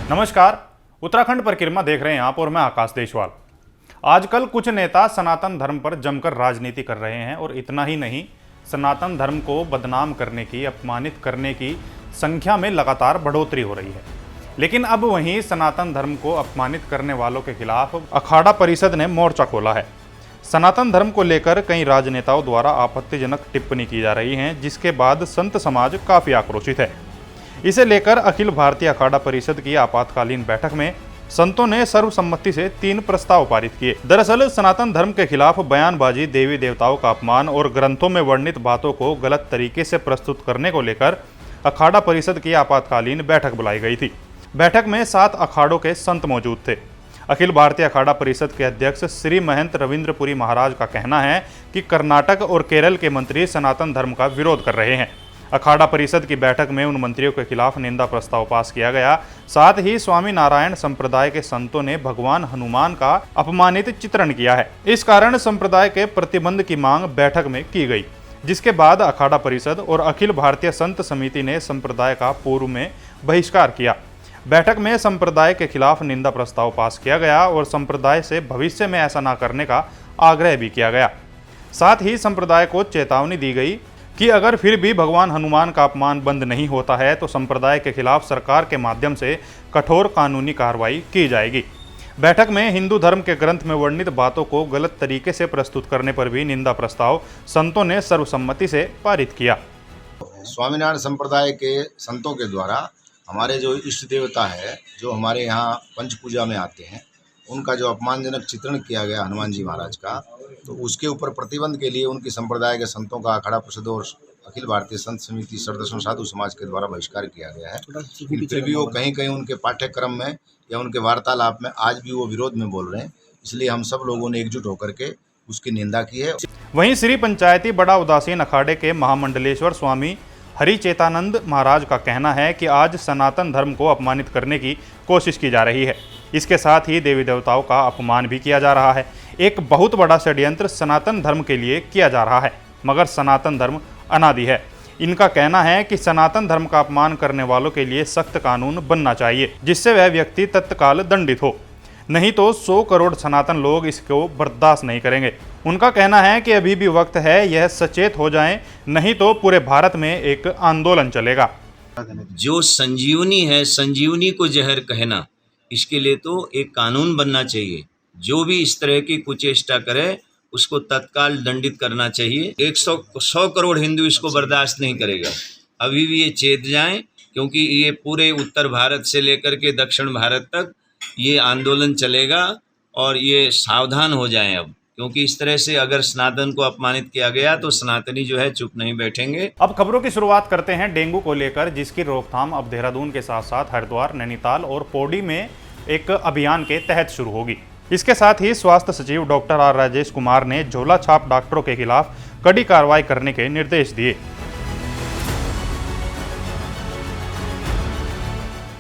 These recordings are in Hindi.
नमस्कार, उत्तराखंड परिक्रमा देख रहे हैं आप और मैं आकाश देशवाल। आजकल कुछ नेता सनातन धर्म पर जमकर राजनीति कर रहे हैं और इतना ही नहीं, सनातन धर्म को बदनाम करने की, अपमानित करने की संख्या में लगातार बढ़ोतरी हो रही है। लेकिन अब वहीं सनातन धर्म को अपमानित करने वालों के खिलाफ अखाड़ा परिषद ने मोर्चा खोला है। सनातन धर्म को लेकर कई राजनेताओं द्वारा आपत्तिजनक टिप्पणी की जा रही है, जिसके बाद संत समाज काफी आक्रोशित है। इसे लेकर अखिल भारतीय अखाड़ा परिषद की आपातकालीन बैठक में संतों ने सर्वसम्मति से 3 प्रस्ताव पारित किए। दरअसल सनातन धर्म के खिलाफ बयानबाजी, देवी देवताओं का अपमान और ग्रंथों में वर्णित बातों को गलत तरीके से प्रस्तुत करने को लेकर अखाड़ा परिषद की आपातकालीन बैठक बुलाई गई थी। बैठक में 7 अखाड़ों के संत मौजूद थे। अखिल भारतीय अखाड़ा परिषद के अध्यक्ष श्री महंत रविंद्रपुरी महाराज का कहना है कि कर्नाटक और केरल के मंत्री सनातन धर्म का विरोध कर रहे हैं। अखाड़ा परिषद की बैठक में उन मंत्रियों के खिलाफ निंदा प्रस्ताव पास किया गया। साथ ही स्वामी नारायण संप्रदाय के संतों ने भगवान हनुमान का अपमानित चित्रण किया है। इस कारण संप्रदाय के प्रतिबंध की मांग बैठक में की गई, जिसके बाद अखाड़ा परिषद और अखिल भारतीय संत समिति ने संप्रदाय का पूर्व में बहिष्कार किया। बैठक में संप्रदाय के खिलाफ निंदा प्रस्ताव पास किया गया और संप्रदाय से भविष्य में ऐसा न करने का आग्रह भी किया गया। साथ ही संप्रदाय को चेतावनी दी गई कि अगर फिर भी भगवान हनुमान का अपमान बंद नहीं होता है तो संप्रदाय के खिलाफ सरकार के माध्यम से कठोर कानूनी कार्रवाई की जाएगी। बैठक में हिंदू धर्म के ग्रंथ में वर्णित बातों को गलत तरीके से प्रस्तुत करने पर भी निंदा प्रस्ताव संतों ने सर्वसम्मति से पारित किया। स्वामीनारायण संप्रदाय के संतों के द्वारा हमारे जो इष्ट देवता है, जो हमारे यहाँ पंच पूजा में आते हैं, उनका जो अपमानजनक चित्रण किया गया हनुमान जी महाराज का, तो उसके ऊपर प्रतिबंध के लिए उनकी संप्रदाय के संतों का अखाड़ा परिषद और अखिल भारतीय संत समिति सरदर्शन साधु समाज के द्वारा बहिष्कार किया गया है। फिर भी वो कहीं कहीं उनके पाठ्यक्रम में या उनके वार्तालाप में आज भी वो विरोध में बोल रहे हैं। इसलिए हम सब लोगों ने एकजुट होकर के उसकी निंदा की है। वहीं श्री पंचायती बड़ा उदासीन अखाड़े के महामंडलेश्वर स्वामी हरि चेतानंद महाराज का कहना है कि आज सनातन धर्म को अपमानित करने की कोशिश की जा रही है। इसके साथ ही देवी देवताओं का अपमान भी किया जा रहा है। एक बहुत बड़ा षड्यंत्र सनातन धर्म के लिए किया जा रहा है, मगर सनातन धर्म अनादि है। इनका कहना है कि सनातन धर्म का अपमान करने वालों के लिए सख्त कानून बनना चाहिए, जिससे वह व्यक्ति तत्काल दंडित हो, नहीं तो 100 करोड़ सनातन लोग इसको बर्दाश्त नहीं करेंगे। उनका कहना है कि अभी भी वक्त है, यह सचेत हो जाएं, नहीं तो पूरे भारत में एक आंदोलन चलेगा। जो संजीवनी है, संजीवनी को जहर कहना, इसके लिए तो एक कानून बनना चाहिए। जो भी इस तरह की कुचेष्टा करे उसको तत्काल दंडित करना चाहिए। 100 करोड़ हिंदू इसको बर्दाश्त नहीं करेगा। अभी भी ये चेत जाएं, क्योंकि ये पूरे उत्तर भारत से लेकर के दक्षिण भारत तक ये आंदोलन चलेगा और ये सावधान हो जाएं अब, क्योंकि इस तरह से अगर सनातन को अपमानित किया गया तो सनातनी जो है चुप नहीं बैठेंगे। अब खबरों की शुरुआत करते हैं डेंगू को लेकर, जिसकी रोकथाम अब देहरादून के साथ साथ हरिद्वार, नैनीताल और पौड़ी में एक अभियान के तहत शुरू होगी। इसके साथ ही स्वास्थ्य सचिव डॉक्टर आर राजेश कुमार ने झोला छाप डॉक्टरों के खिलाफ कड़ी कार्रवाई करने के निर्देश दिए।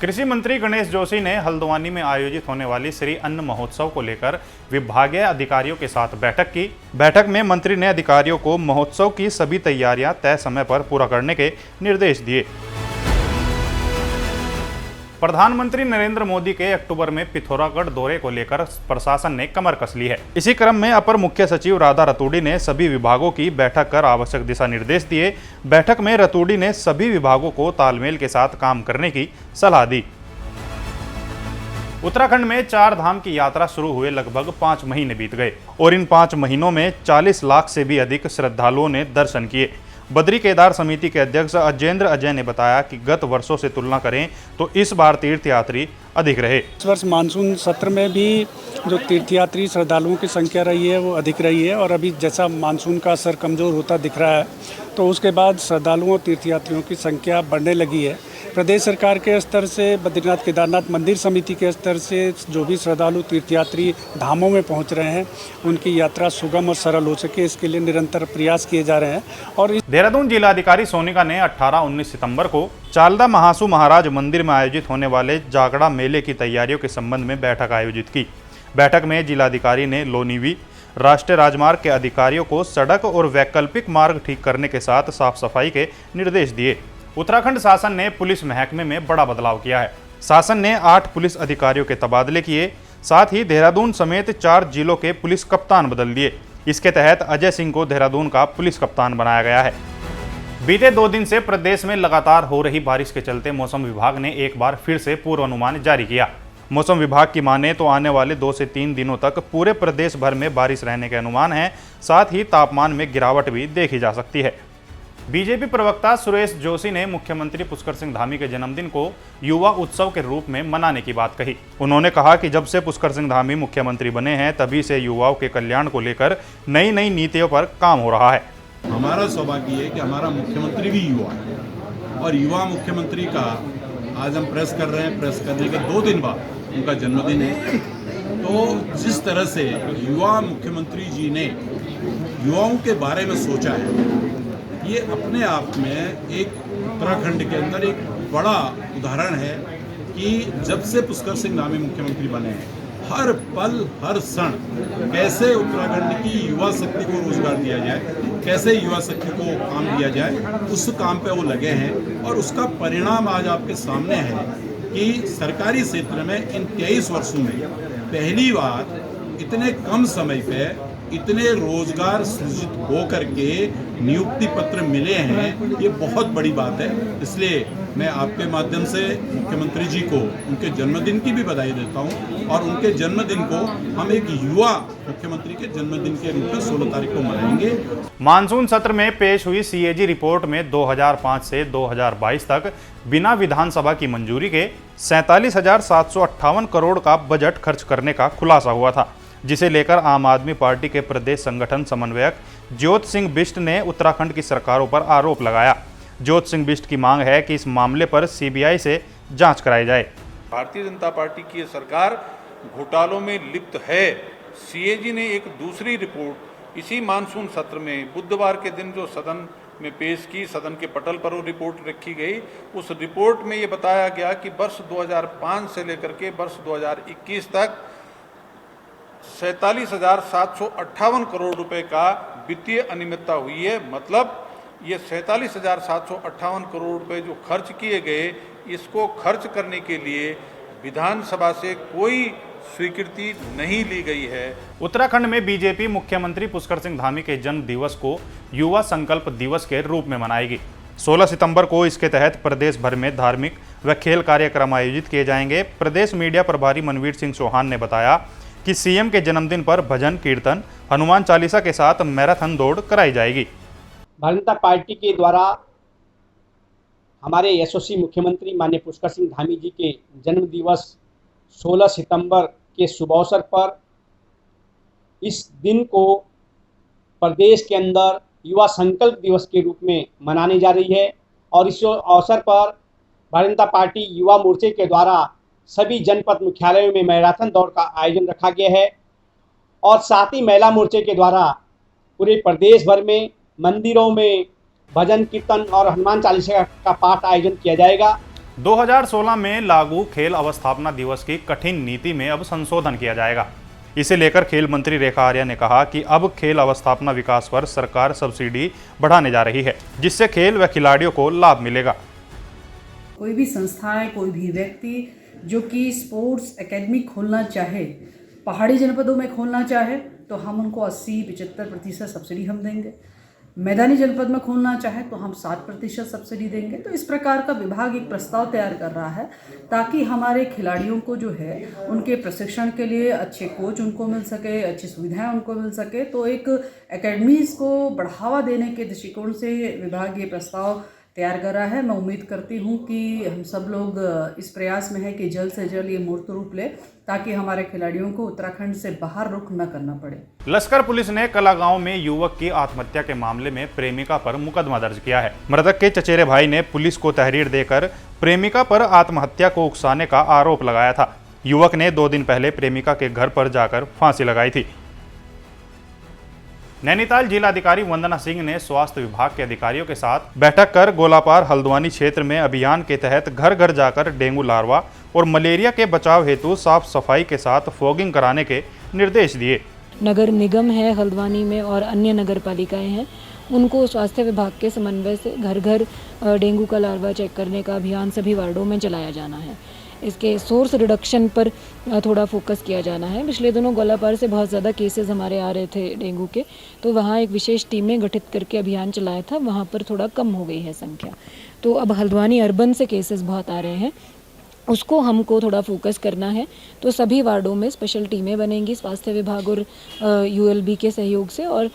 कृषि मंत्री गणेश जोशी ने हल्द्वानी में आयोजित होने वाली श्री अन्न महोत्सव को लेकर विभागीय अधिकारियों के साथ बैठक की। बैठक में मंत्री ने अधिकारियों को महोत्सव की सभी तैयारियां तय समय पर पूरा करने के निर्देश दिए। प्रधानमंत्री नरेंद्र मोदी के अक्टूबर में पिथौरागढ़ दौरे को लेकर प्रशासन ने कमर कस ली है। इसी क्रम में अपर मुख्य सचिव राधा रतूड़ी ने सभी विभागों की बैठक कर आवश्यक दिशा निर्देश दिए। बैठक में रतूड़ी ने सभी विभागों को तालमेल के साथ काम करने की सलाह दी। उत्तराखंड में 4 धाम की यात्रा शुरू हुए लगभग 5 महीने बीत गए और इन 5 महीनों में 40 लाख से भी अधिक श्रद्धालुओं ने दर्शन किए। बद्री केदार समिति के अध्यक्ष अजेंद्र अजय ने बताया कि गत वर्षों से तुलना करें तो इस बार तीर्थयात्री अधिक रहे। इस वर्ष मानसून सत्र में भी जो तीर्थयात्री श्रद्धालुओं की संख्या रही है वो अधिक रही है और अभी जैसा मानसून का असर कमज़ोर होता दिख रहा है तो उसके बाद श्रद्धालुओं तीर्थयात्रियों की संख्या बढ़ने लगी है। प्रदेश सरकार के स्तर से, बद्रीनाथ केदारनाथ मंदिर समिति के स्तर से जो भी श्रद्धालु तीर्थयात्री धामों में पहुंच रहे हैं उनकी यात्रा सुगम और सरल हो सके, इसके लिए निरंतर प्रयास किए जा रहे हैं। और देहरादून जिलाधिकारी सोनिका ने 18-19 सितंबर को चालदा महासू महाराज मंदिर में आयोजित होने वाले जागड़ा मेले की तैयारियों के संबंध में बैठक आयोजित की। बैठक में जिलाधिकारी ने लोनीवी राष्ट्रीय राजमार्ग के अधिकारियों को सड़क और वैकल्पिक मार्ग ठीक करने के साथ साफ सफाई के निर्देश दिए। उत्तराखंड शासन ने पुलिस महकमे में बड़ा बदलाव किया है। शासन ने 8 पुलिस अधिकारियों के तबादले किए। साथ ही देहरादून समेत 4 जिलों के पुलिस कप्तान बदल दिए। इसके तहत अजय सिंह को देहरादून का पुलिस कप्तान बनाया गया है। बीते 2 दिन से प्रदेश में लगातार हो रही बारिश के चलते मौसम विभाग ने एक बार फिर से पूर्वानुमान जारी किया। मौसम विभाग की माने तो आने वाले 2 से 3 दिनों तक पूरे प्रदेश भर में बारिश रहने के अनुमान है। साथ ही तापमान में गिरावट भी देखी जा सकती है। बीजेपी प्रवक्ता सुरेश जोशी ने मुख्यमंत्री पुष्कर सिंह धामी के जन्मदिन को युवा उत्सव के रूप में मनाने की बात कही। उन्होंने कहा कि जब से पुष्कर सिंह धामी मुख्यमंत्री बने हैं तभी से युवाओं के कल्याण को लेकर नई नई नीतियों पर काम हो रहा है। हमारा सौभाग्य है कि हमारा मुख्यमंत्री भी युवा है और युवा मुख्यमंत्री का आज हम प्रेस कर रहे हैं। प्रेस करने के 2 दिन बाद उनका जन्मदिन है। तो जिस तरह से युवा मुख्यमंत्री जी ने युवाओं के बारे में सोचा है, ये अपने आप में एक उत्तराखंड के अंदर एक बड़ा उदाहरण है कि जब से पुष्कर सिंह धामी मुख्यमंत्री बने हैं, हर पल हर क्षण कैसे उत्तराखंड की युवा शक्ति को रोजगार दिया जाए, कैसे युवा शक्ति को काम दिया जाए, उस काम पे वो लगे हैं। और उसका परिणाम आज आपके सामने है कि सरकारी क्षेत्र में इन 23 वर्षों में पहली बार इतने कम समय पे इतने रोजगार सृजित हो करके नियुक्ति पत्र मिले हैं। ये बहुत बड़ी बात है। इसलिए मैं आपके माध्यम से मुख्यमंत्री जी को उनके जन्मदिन की भी बधाई देता हूं और उनके जन्मदिन को हम एक युवा मुख्यमंत्री के जन्मदिन के रूप में 16 तारीख को मनाएंगे। मानसून सत्र में पेश हुई सीएजी रिपोर्ट में 2005 से 2022 तक बिना विधानसभा की मंजूरी के 47,758 करोड़ का बजट खर्च करने का खुलासा हुआ था, जिसे लेकर आम आदमी पार्टी के प्रदेश संगठन समन्वयक ज्योत सिंह बिष्ट ने उत्तराखंड की सरकारों पर आरोप लगाया। ज्योत सिंह बिष्ट की मांग है कि इस मामले पर सीबीआई से जांच कराई जाए। भारतीय जनता पार्टी की सरकार घोटालों में लिप्त है। सीएजी ने एक दूसरी रिपोर्ट इसी मानसून सत्र में बुधवार के दिन जो सदन में पेश की, सदन के पटल पर वो रिपोर्ट रखी गई। उस रिपोर्ट में ये बताया गया कि वर्ष 2005 से लेकर के वर्ष 2021 तक 47,758 करोड़ रुपए का वित्तीय अनियमितता हुई है। मतलब ये 47,758 करोड़ रुपए जो खर्च किए गए, इसको खर्च करने के लिए विधानसभा से कोई स्वीकृति नहीं ली गई है। उत्तराखंड में बीजेपी मुख्यमंत्री पुष्कर सिंह धामी के जन्म दिवस को युवा संकल्प दिवस के रूप में मनाएगी। 16 सितंबर को इसके तहत प्रदेश भर में धार्मिक व खेल कार्यक्रम आयोजित किए जाएंगे। प्रदेश मीडिया प्रभारी मनवीर सिंह चौहान ने बताया कि सीएम के जन्मदिन पर भजन कीर्तन, हनुमान चालीसा के साथ मैराथन दौड़ कराई जाएगी। भारतीय जनता पार्टी के द्वारा हमारे यशस्वी मुख्यमंत्री माननीय पुष्कर सिंह धामी जी के जन्म दिवस 16 सितंबर के शुभ अवसर पर इस दिन को प्रदेश के अंदर युवा संकल्प दिवस के रूप में मनाने जा रही है। और इस अवसर पर भारतीय जनता पार्टी युवा मोर्चे के द्वारा सभी जनपद मुख्यालयों में मैराथन दौड़ का आयोजन रखा गया है। और साथ ही महिला मोर्चे के द्वारा पूरे प्रदेश भर में मंदिरों में भजन कीर्तन और हनुमान चालीसा का पाठ आयोजन किया जाएगा। 2016 में लागू खेल अवस्थापना दिवस की कठिन नीति में अब संशोधन किया जाएगा। इसे लेकर खेल मंत्री रेखा आर्या ने कहा कि अब खेल अवस्थापना विकास पर सरकार सब्सिडी बढ़ाने जा रही है, जिससे खेल व खिलाड़ियों को लाभ मिलेगा। कोई भी संस्थाएं, कोई भी व्यक्ति जो कि स्पोर्ट्स एकेडमी खोलना चाहे, पहाड़ी जनपदों में खोलना चाहे, तो हम उनको 80-75% सब्सिडी हम देंगे। मैदानी जनपद में खोलना चाहे तो हम 60% सब्सिडी देंगे। तो इस प्रकार का विभाग एक प्रस्ताव तैयार कर रहा है ताकि हमारे खिलाड़ियों को जो है उनके प्रशिक्षण के लिए अच्छे कोच उनको मिल सके, अच्छी सुविधाएं उनको मिल सके। तो एक एकेडमीज़ को बढ़ावा देने के दृष्टिकोण से विभाग ये प्रस्ताव तैयार कर रहा है। मैं उम्मीद करती हूँ कि हम सब लोग इस प्रयास में हैं कि जल्द से जल्द ये मूर्त रूप ले ताकि हमारे खिलाड़ियों को उत्तराखंड से बाहर रुख न करना पड़े। लश्कर पुलिस ने कलागांव में युवक की आत्महत्या के मामले में प्रेमिका पर मुकदमा दर्ज किया है। मृतक के चचेरे भाई ने पुलिस को तहरीर देकर प्रेमिका पर आत्महत्या को उकसाने का आरोप लगाया था। युवक ने 2 दिन पहले प्रेमिका के घर पर जाकर फांसी लगाई थी। नैनीताल जिलाधिकारी वंदना सिंह ने स्वास्थ्य विभाग के अधिकारियों के साथ बैठक कर गोलापार हल्द्वानी क्षेत्र में अभियान के तहत घर घर जाकर डेंगू लार्वा और मलेरिया के बचाव हेतु साफ सफाई के साथ फॉगिंग कराने के निर्देश दिए। नगर निगम है हल्द्वानी में और अन्य नगर पालिकाएं हैं, उनको स्वास्थ्य विभाग के समन्वय से घर घर डेंगू का लार्वा चेक करने का अभियान सभी वार्डों में चलाया जाना है। इसके सोर्स रिडक्शन पर थोड़ा फोकस किया जाना है। पिछले दिनों गोलापार से बहुत ज़्यादा केसेस हमारे आ रहे थे डेंगू के, तो वहाँ एक विशेष टीमें गठित करके अभियान चलाया था, वहाँ पर थोड़ा कम हो गई है संख्या। तो अब हल्द्वानी अर्बन से केसेस बहुत आ रहे हैं, उसको हमको थोड़ा फोकस करना है। तो सभी वार्डों में स्पेशल टीमें बनेंगी स्वास्थ्य विभाग और यूएलबी के सहयोग से, और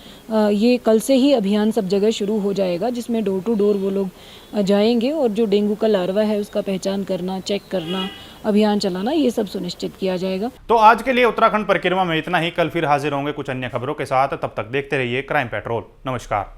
ये कल से ही अभियान सब जगह शुरू हो जाएगा, जिसमें डोर टू डोर वो लोग जाएंगे और जो डेंगू का लार्वा है उसका पहचान करना, चेक करना, अभियान चलाना, ये सब सुनिश्चित किया जाएगा। तो आज के लिए उत्तराखंड परिक्रमा में इतना ही। कल फिर हाजिर होंगे कुछ अन्य खबरों के साथ। तब तक देखते रहिए क्राइम पेट्रोल। नमस्कार।